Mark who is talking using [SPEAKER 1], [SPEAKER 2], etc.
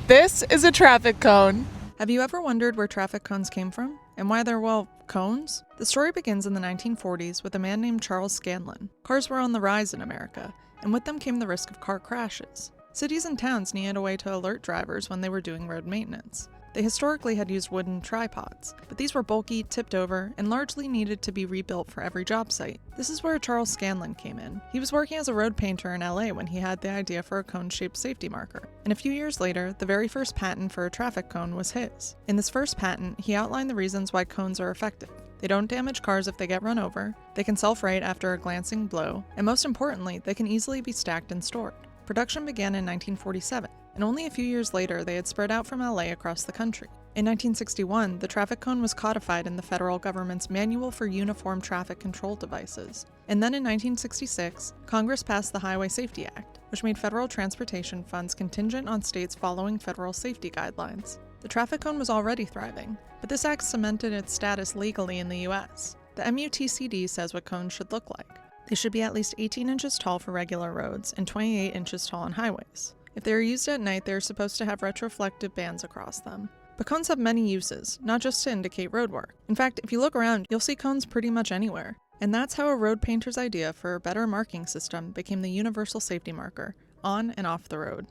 [SPEAKER 1] This is a traffic cone.
[SPEAKER 2] Have you ever wondered where traffic cones came from? And why they're, well, cones? The story begins in the 1940s with a man named Charles Scandlin. Cars were on the rise in America, and with them came the risk of car crashes. Cities and towns needed a way to alert drivers when they were doing road maintenance. They historically had used wooden tripods, but these were bulky, tipped over, and largely needed to be rebuilt for every job site. This is where Charles Scandlin came in. He was working as a road painter in LA when he had the idea for a cone-shaped safety marker. And a few years later, the very first patent for a traffic cone was his. In this first patent, he outlined the reasons why cones are effective. They don't damage cars if they get run over, they can self-right after a glancing blow, and most importantly, they can easily be stacked and stored. Production began in 1947, and only a few years later they had spread out from LA across the country. In 1961, the traffic cone was codified in the federal government's Manual for Uniform Traffic Control Devices. And then in 1966, Congress passed the Highway Safety Act, which made federal transportation funds contingent on states following federal safety guidelines. The traffic cone was already thriving, but this act cemented its status legally in the US. The MUTCD says what cones should look like. They should be at least 18 inches tall for regular roads and 28 inches tall on highways. If they are used at night, they are supposed to have retroflective bands across them. But cones have many uses, not just to indicate road work. In fact, if you look around, you'll see cones pretty much anywhere. And that's how a road painter's idea for a better marking system became the universal safety marker, on and off the road.